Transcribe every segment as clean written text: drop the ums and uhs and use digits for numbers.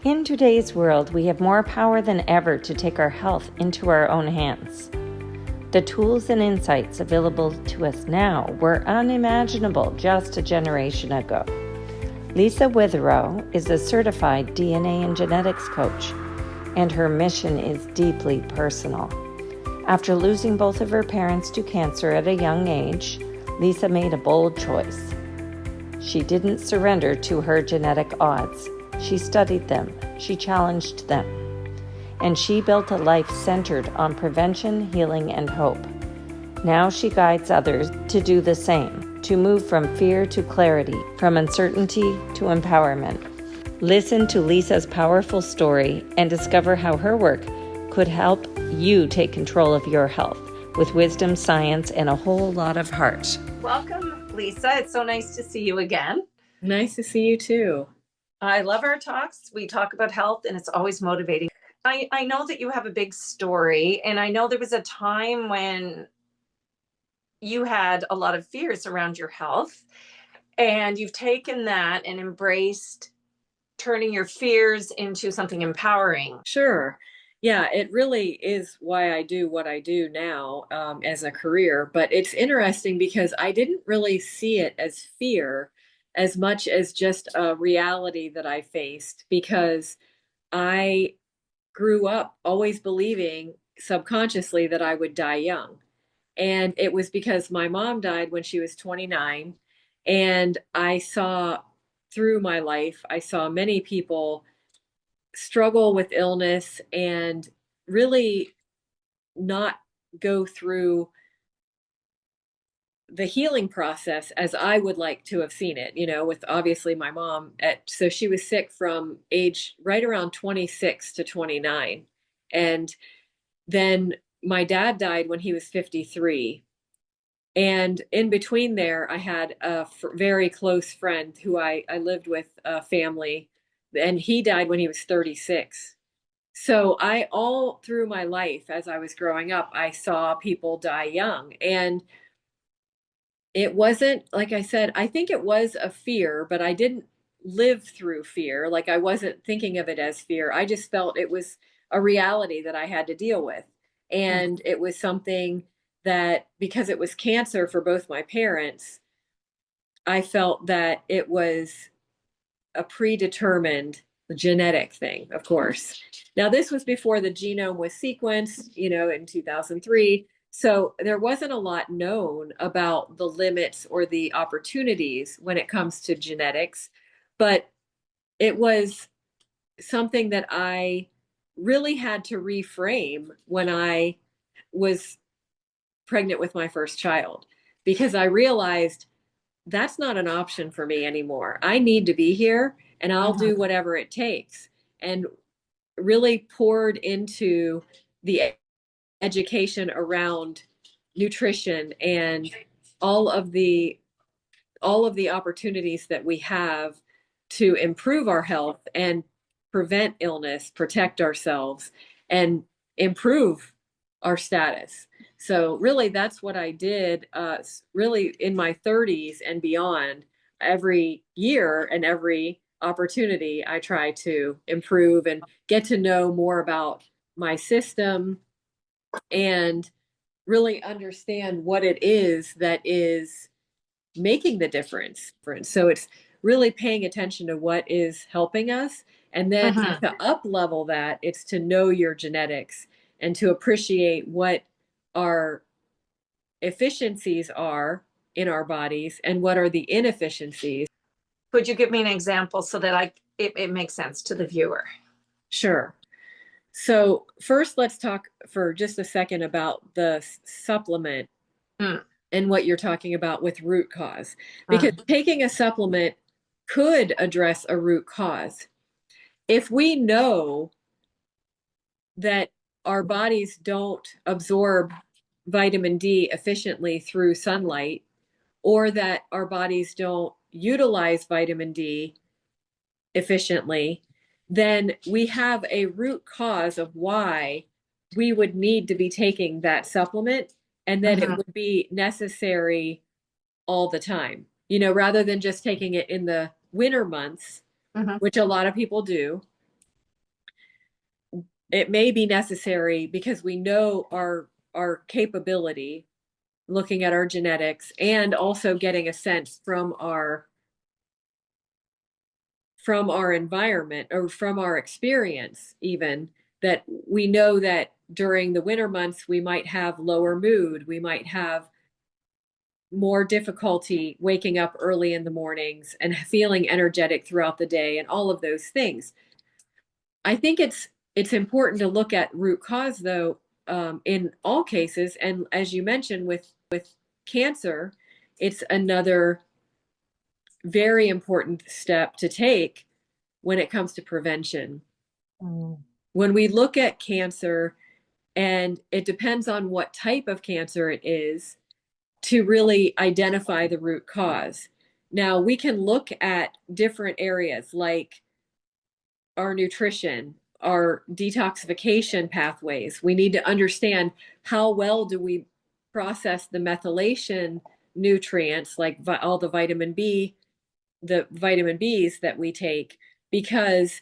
In today's world, we have more power than ever to take our health into our own hands. The tools and insights available to us now were unimaginable just a generation ago. Lisa Witherow is a certified DNA and genetics coach, and her mission is deeply personal. After losing both of her parents to cancer at a young age, Lisa made a bold choice. She didn't surrender to her genetic odds. She studied them, she challenged them, and she built a life centered on prevention, healing, and hope. Now she guides others to do the same, to move from fear to clarity, from uncertainty to empowerment. Listen to Lisa's powerful story and discover how her work could help you take control of your health with wisdom, science, and a whole lot of heart. Welcome, Lisa. It's so nice to see you again. Nice to see you too. I love our talks. We talk about health and it's always motivating. I know that you have a big story, and I know there was a time when you had a lot of fears around your health, and you've taken that and embraced turning your fears into something empowering. Sure. Yeah, it really is why I do what I do now as a career. But it's interesting because I didn't really see it as fear as much as just a reality that I faced because I grew up always believing subconsciously that I would die young. And it was because my mom died when she was 29. And I saw through my life, I saw many people struggle with illness and really not go through the healing process as I would like to have seen it, with obviously my mom so she was sick from age right around 26 to 29. And then my dad died when he was 53. And in between there, I had a very close friend who I lived with a family, and he died when he was 36. So I all through my life as I was growing up, I saw people die young. And it wasn't, like I said, I think it was a fear, but I didn't live through fear. Like I wasn't thinking of it as fear. I just felt it was a reality that I had to deal with. And it was something that because it was cancer for both my parents, I felt that it was a predetermined genetic thing, of course. Now, this was before the genome was sequenced, in 2003. So there wasn't a lot known about the limits or the opportunities when it comes to genetics, but it was something that I really had to reframe when I was pregnant with my first child because I realized that's not an option for me anymore. I need to be here and I'll do whatever it takes. And really poured into the education around nutrition and all of the all of the opportunities that we have to improve our health and prevent illness, protect ourselves, and improve our status. So really, that's what I did. Really, in my 30s and beyond, every year and every opportunity, I try to improve and get to know more about my system and really understand what it is that is making the difference. So it's really paying attention to what is helping us. And then to up level that, it's to know your genetics and to appreciate what our efficiencies are in our bodies and what are the inefficiencies. Could you give me an example so that it makes sense to the viewer? Sure. So first, let's talk for just a second about the supplement and what you're talking about with root cause. Because taking a supplement could address a root cause. If we know that our bodies don't absorb vitamin D efficiently through sunlight, or that our bodies don't utilize vitamin D efficiently, then we have a root cause of why we would need to be taking that supplement and that it would be necessary all the time, rather than just taking it in the winter months, which a lot of people do. it may be necessary because we know our capability, looking at our genetics and also getting a sense from our environment or from our experience, even that we know that during the winter months we might have lower mood, we might have more difficulty waking up early in the mornings and feeling energetic throughout the day and all of those things. I think it's important to look at root cause though, in all cases. And as you mentioned with cancer, it's another very important step to take when it comes to prevention. Mm. When we look at cancer, and it depends on what type of cancer it is to really identify the root cause. Now, we can look at different areas like our nutrition, our detoxification pathways. We need to understand how well do we process the methylation nutrients, like all the vitamin Bs that we take, because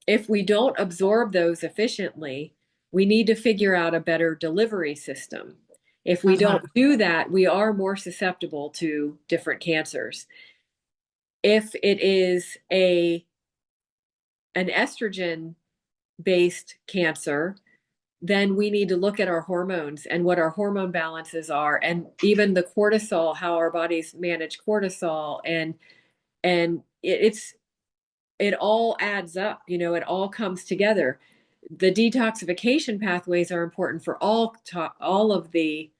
if we don't absorb those efficiently, we need to figure out a better delivery system. If we don't do that, we are more susceptible to different cancers. If it is an estrogen based cancer, then we need to look at our hormones and what our hormone balances are, and even the cortisol, how our bodies manage cortisol, and it all adds up, you know, it all comes together. The detoxification pathways are important for all of the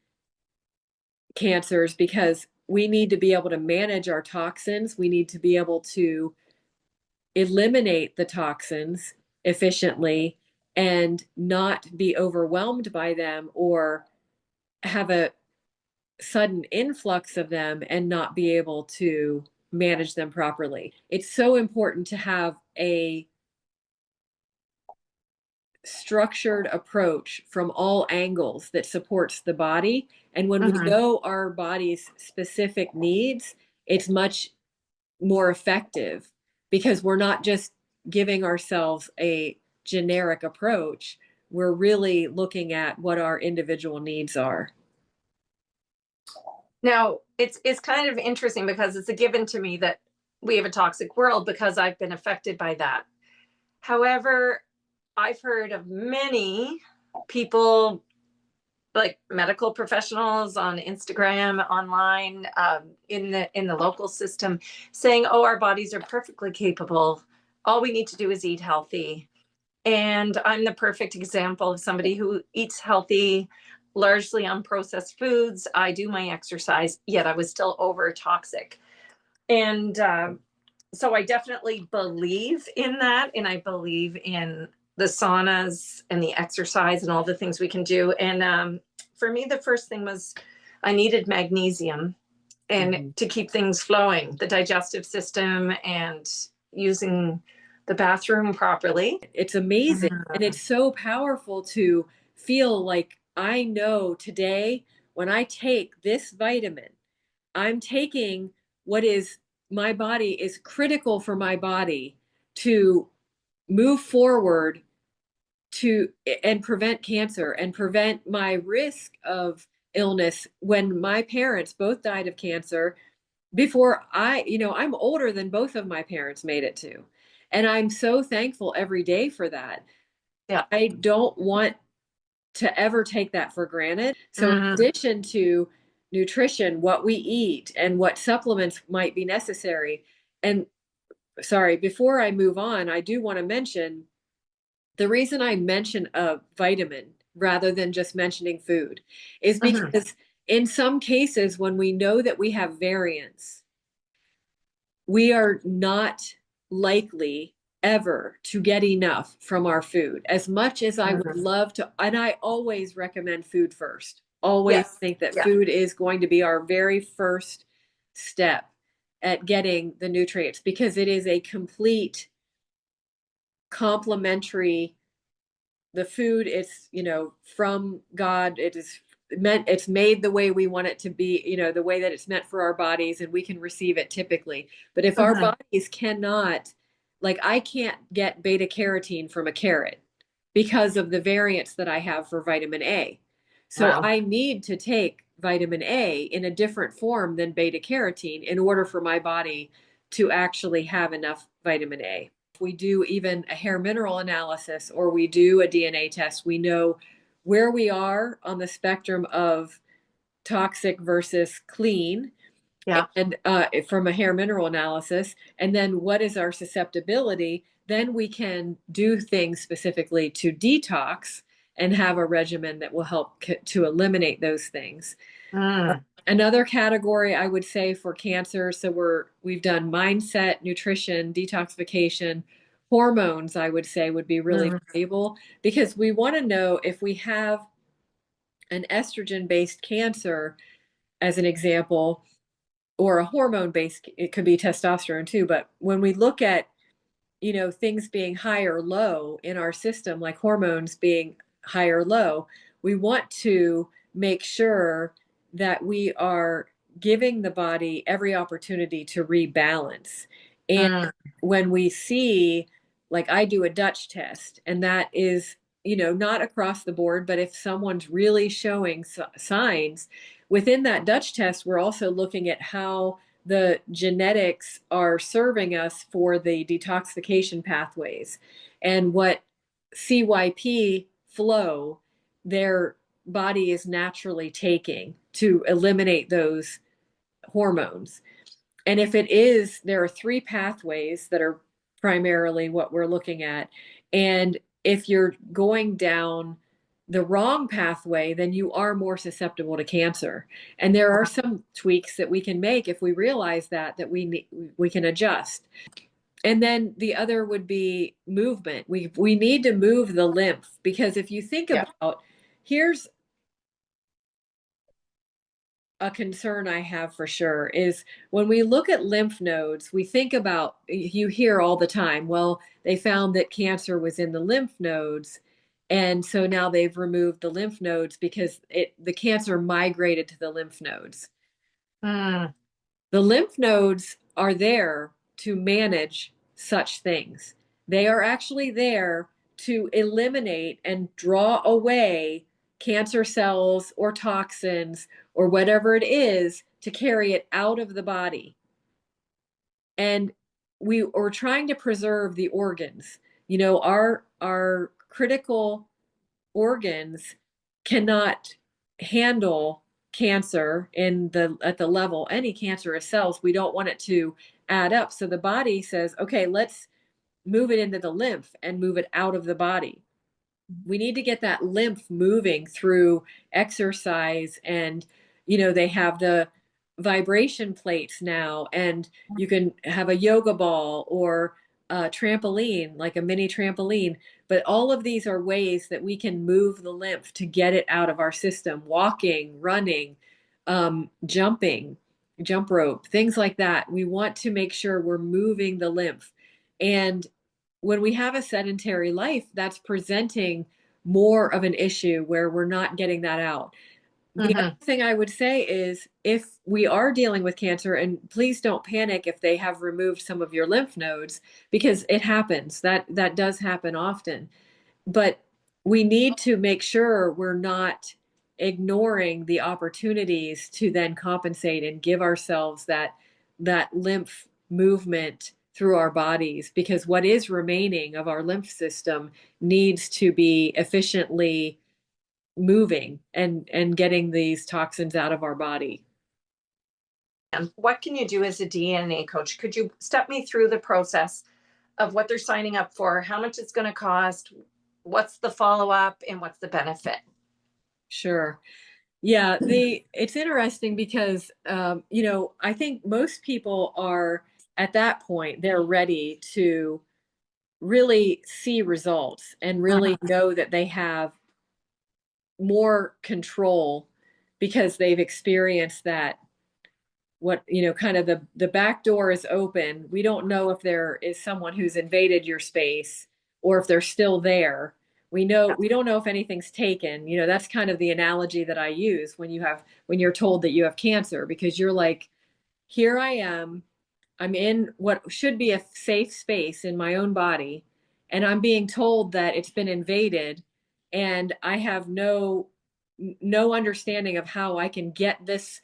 cancers because we need to be able to manage our toxins. We need to be able to eliminate the toxins efficiently and not be overwhelmed by them or have a sudden influx of them and not be able to manage them properly. It's so important to have a structured approach from all angles that supports the body. And when we know our body's specific needs, it's much more effective because we're not just giving ourselves a generic approach. We're really looking at what our individual needs are. Now, it's kind of interesting because it's a given to me that we have a toxic world because I've been affected by that. However, I've heard of many people, like medical professionals on Instagram, online, in the local system, saying, "Oh, our bodies are perfectly capable. All we need to do is eat healthy." And I'm the perfect example of somebody who eats healthy, largely unprocessed foods. I do my exercise, yet I was still over toxic. And so I definitely believe in that. And I believe in the saunas and the exercise and all the things we can do. And for me, the first thing was I needed magnesium and to keep things flowing, the digestive system and using the bathroom properly. It's amazing. And it's so powerful to feel like I know today when I take this vitamin, I'm taking what is my body is critical for my body to move forward to and prevent cancer and prevent my risk of illness. When my parents both died of cancer before I'm older than both of my parents made it to. And I'm so thankful every day for that. Yeah. I don't want to ever take that for granted. So in addition to nutrition, what we eat and what supplements might be necessary. And sorry, before I move on, I do want to mention the reason I mention a vitamin rather than just mentioning food is because in some cases, when we know that we have variants, we are not likely ever to get enough from our food. As much as I would love to, and I always recommend food first. Always think that food is going to be our very first step at getting the nutrients because it is a complete complementary. The food is, from God. It's made the way we want it to be, the way that it's meant for our bodies, and we can receive it typically. But if our bodies cannot, like I can't get beta carotene from a carrot because of the variants that I have for vitamin A. So Wow. I need to take vitamin A in a different form than beta carotene in order for my body to actually have enough vitamin A. If we do even a hair mineral analysis or we do a DNA test, we know where we are on the spectrum of toxic versus clean, Yeah. and from a hair mineral analysis, and then what is our susceptibility, then we can do things specifically to detox and have a regimen that will help to eliminate those things. Mm. Another category I would say for cancer, so we've done mindset, nutrition, detoxification, hormones, I would say would be really valuable, because we want to know if we have an estrogen-based cancer, as an example, or a hormone based, it could be testosterone too. But when we look at, things being high or low in our system, like hormones being high or low, we want to make sure that we are giving the body every opportunity to rebalance. And Mm. when we see, like I do a Dutch test, and that is, not across the board, but if someone's really showing signs within that Dutch test, we're also looking at how the genetics are serving us for the detoxification pathways and what CYP flow their body is naturally taking to eliminate those hormones. And if it is, there are three pathways that are primarily what we're looking at. And if you're going down the wrong pathway, then you are more susceptible to cancer. And there are some tweaks that we can make if we realize that we can adjust. And then the other would be movement. We need to move the lymph, because if you think Yeah. about, here's a concern I have for sure, is when we look at lymph nodes, we think about, you hear all the time, well, they found that cancer was in the lymph nodes. And so now they've removed the lymph nodes because the cancer migrated to the lymph nodes. Mm. The lymph nodes are there to manage such things. They are actually there to eliminate and draw away cancer cells or toxins or whatever it is, to carry it out of the body. And we are trying to preserve the organs. Our critical organs cannot handle cancer at the level, any cancerous cells. We don't want it to add up. So the body says, okay, let's move it into the lymph and move it out of the body. We need to get that lymph moving through exercise. And they have the vibration plates now, and you can have a yoga ball or a trampoline, like a mini trampoline. But all of these are ways that we can move the lymph to get it out of our system. Walking, running, jumping, jump rope, things like that. We want to make sure we're moving the lymph. And when we have a sedentary life, that's presenting more of an issue where we're not getting that out. The other thing I would say is, if we are dealing with cancer, and please don't panic if they have removed some of your lymph nodes, because it happens. That does happen often. But we need to make sure we're not ignoring the opportunities to then compensate and give ourselves that lymph movement through our bodies, because what is remaining of our lymph system needs to be efficiently moving and getting these toxins out of our body. And what can you do as a DNA coach? Could you step me through the process of what they're signing up for, how much it's going to cost, what's the follow-up, and what's the benefit? Sure. Yeah, it's interesting because I think most people are at that point, they're ready to really see results and really know that they have more control, because they've experienced that, kind of the back door is open. We don't know if there is someone who's invaded your space or if they're still there. We don't know if anything's taken. That's kind of the analogy that I use when you're told that you have cancer, because you're like, here I am. I'm in what should be a safe space in my own body, and I'm being told that it's been invaded, and I have no understanding of how I can get this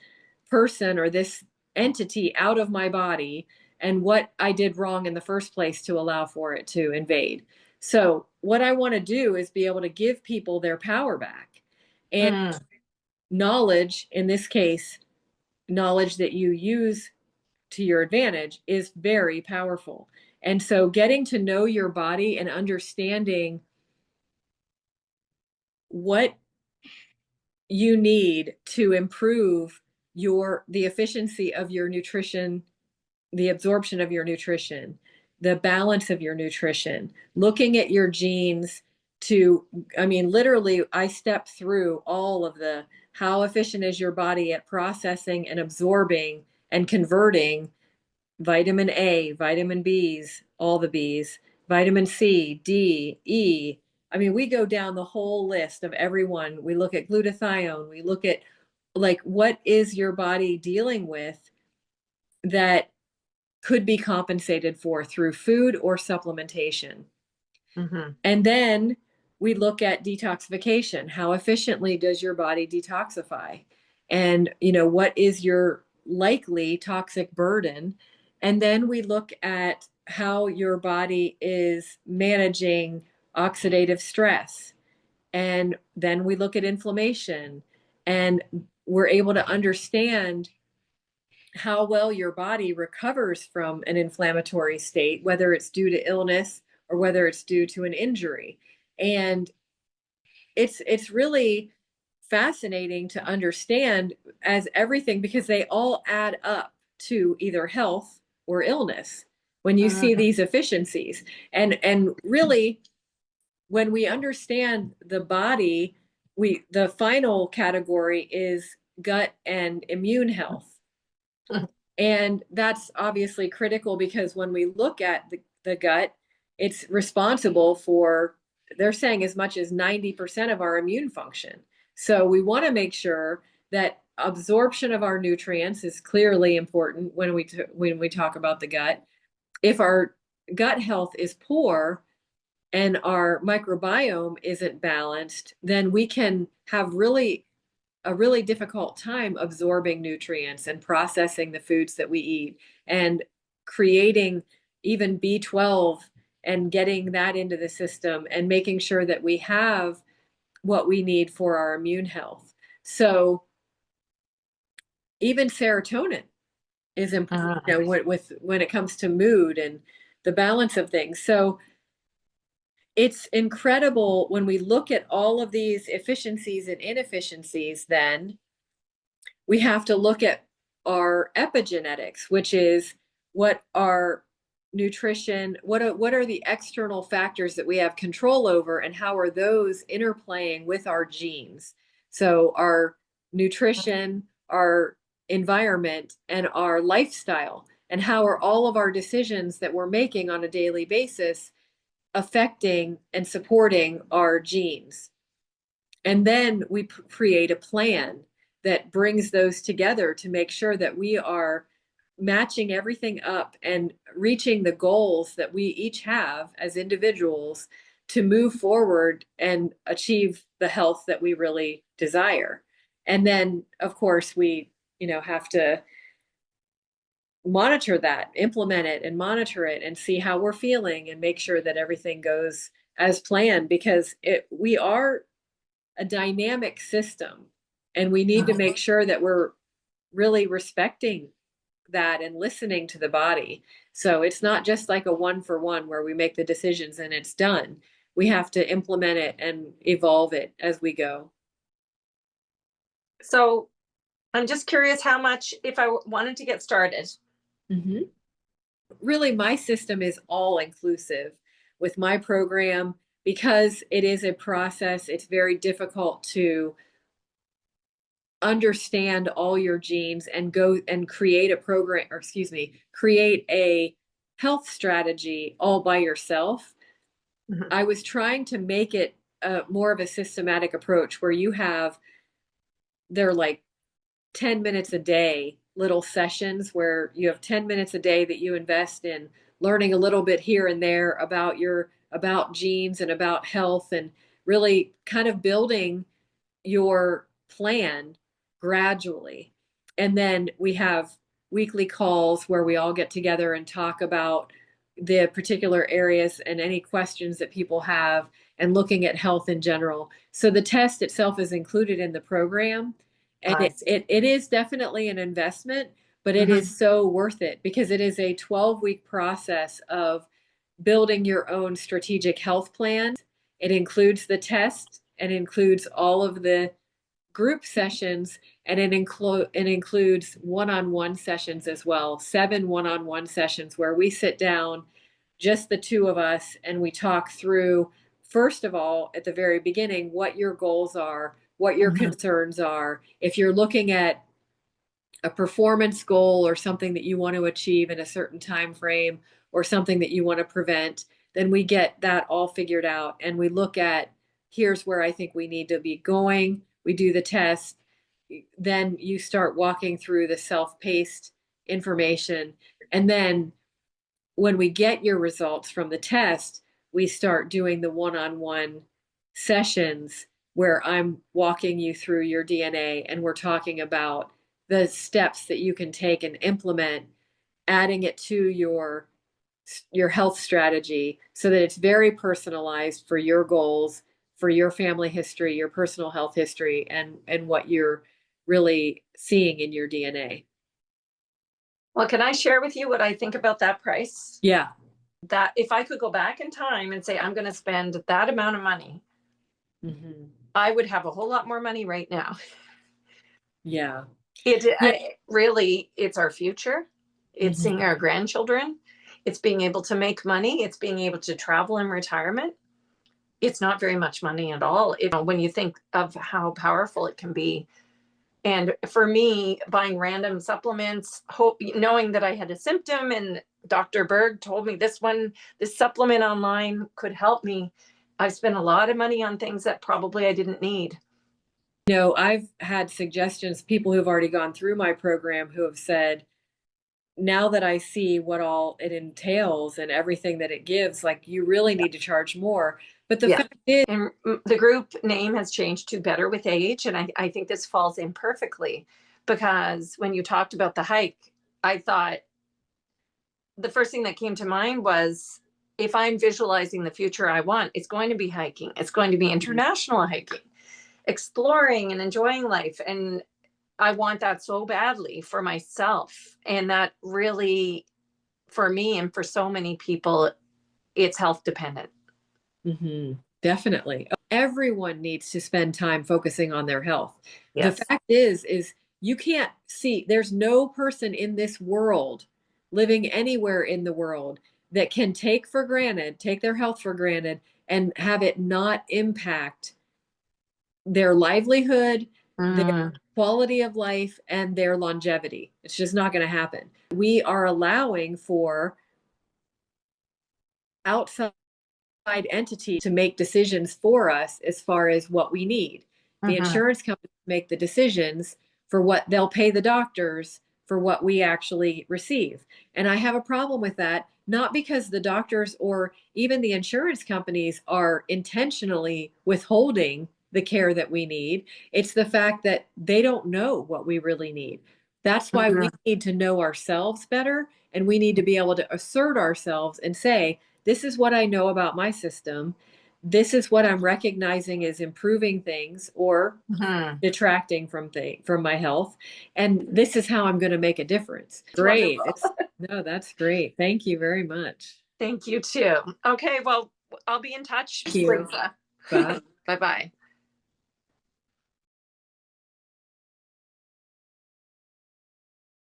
person or this entity out of my body and what I did wrong in the first place to allow for it to invade. So, what I want to do is be able to give people their power back. And Mm. knowledge, in this case, knowledge that you use to your advantage, is very powerful. And so, getting to know your body and understanding what you need to improve the efficiency of your nutrition, the absorption of your nutrition, the balance of your nutrition, looking at your genes to, I mean, literally, I step through all of the how efficient is your body at processing and absorbing and converting vitamin A, vitamin Bs, all the Bs, vitamin C, D, E. I mean, we go down the whole list of everyone. We look at glutathione, we look at like what is your body dealing with that could be compensated for through food or supplementation. Mm-hmm. And then we look at detoxification. How efficiently does your body detoxify? And, what is your likely toxic burden? And then we look at how your body is managing oxidative stress. And then we look at inflammation, and we're able to understand how well your body recovers from an inflammatory state, whether it's due to illness or whether it's due to an injury. And it's really fascinating to understand as everything, because they all add up to either health or illness when you see Mm-hmm. these efficiencies. And really, when we understand the body, the final category is gut and immune health. And that's obviously critical because when we look at the gut, it's responsible for, they're saying, as much as 90% of our immune function. So we want to make sure that absorption of our nutrients is clearly important when we talk about the gut. If our gut health is poor and our microbiome isn't balanced, then we can have a really difficult time absorbing nutrients and processing the foods that we eat and creating even B12 and getting that into the system and making sure that we have what we need for our immune health. So even serotonin is important, when it comes to mood and the balance of things. So it's incredible when we look at all of these efficiencies and inefficiencies. Then we have to look at our epigenetics, which is what our nutrition, what are the external factors that we have control over, and how are those interplaying with our genes. So our nutrition, our environment, and our lifestyle, and how are all of our decisions that we're making on a daily basis affecting and supporting our genes. And then we create a plan that brings those together to make sure that we are matching everything up and reaching the goals that we each have as individuals to move forward and achieve the health that we really desire. And then, of course, we, have to monitor that, implement it and monitor it and see how we're feeling and make sure that everything goes as planned, because we are a dynamic system, and we need to make sure that we're really respecting that and listening to the body. So it's not just like a one for one where we make the decisions and it's done. We have to implement it and evolve it as we go. So I'm just curious how much, if I wanted to get started. Mm-hmm. Really, my system is all inclusive with my program. Because it is a process, it's very difficult to understand all your genes and go and create a program, or excuse me, create a health strategy all by yourself. Mm-hmm. I was trying to make it more of a systematic approach where they're like 10 minutes a day, little sessions where you have 10 minutes a day that you invest in learning a little bit here and there about genes and about health, and really kind of building your plan gradually. And then we have weekly calls where we all get together and talk about the particular areas and any questions that people have, and looking at health in general. So the test itself is included in the program, and it is definitely an investment, but it is so worth it, because it is a 12-week process of building your own strategic health plan. It includes the test and includes all of the group sessions, and it includes one-on-one sessions as well. 7 one-on-one sessions where we sit down, just the two of us, and we talk through, first of all, at the very beginning, what your goals are, what your concerns are. If you're looking at a performance goal or something that you want to achieve in a certain time frame, or something that you want to prevent, then we get that all figured out, and we look at, here's where I think we need to be going. We do the test. Then you start walking through the self-paced information. And then when we get your results from the test, we start doing the one-on-one sessions where I'm walking you through your DNA, and we're talking about the steps that you can take and implement, adding it to your health strategy, so that it's very personalized for your goals, for your family history, your personal health history, and what you're really seeing in your DNA. Well, can I share with you what I think about that price? Yeah. That if I could go back in time and say, I'm going to spend that amount of money, I would have a whole lot more money right now. Yeah. Really, it's our future. It's seeing our grandchildren. It's being able to make money. It's being able to travel in retirement. It's not very much money at all, when you think of how powerful it can be. And for me, buying random supplements, knowing that I had a symptom and Dr. Berg told me this supplement online could help me, I've spent a lot of money on things that probably I didn't need. I've had suggestions, people who've already gone through my program, who have said, now that I see what all it entails and everything that it gives, like, you really need to charge more. But the fact is, and the group name has changed to Better with Age. And I think this falls in perfectly, because when you talked about the hike, I thought the first thing that came to mind was, if I'm visualizing the future I want, it's going to be hiking. It's going to be international hiking, exploring and enjoying life. And I want that so badly for myself. And that really, for me and for so many people, it's health dependent. Definitely. Everyone needs to spend time focusing on their health. Yes. The fact is you can't see, there's no person in this world, living anywhere in the world, that can take their health for granted, and have it not impact their livelihood, their quality of life, and their longevity. It's just not going to happen. We are allowing for outside entity to make decisions for us as far as what we need. The insurance companies make the decisions for what they'll pay the doctors for what we actually receive. And I have a problem with that, not because the doctors or even the insurance companies are intentionally withholding the care that we need. It's the fact that they don't know what we really need. That's why we need to know ourselves better, and we need to be able to assert ourselves and say, this is what I know about my system. This is what I'm recognizing as improving things or detracting from my health. And this is how I'm going to make a difference. Great. No, that's great. Thank you very much. Thank you too. Okay, well, I'll be in touch. Thank you. Bye. Bye-bye.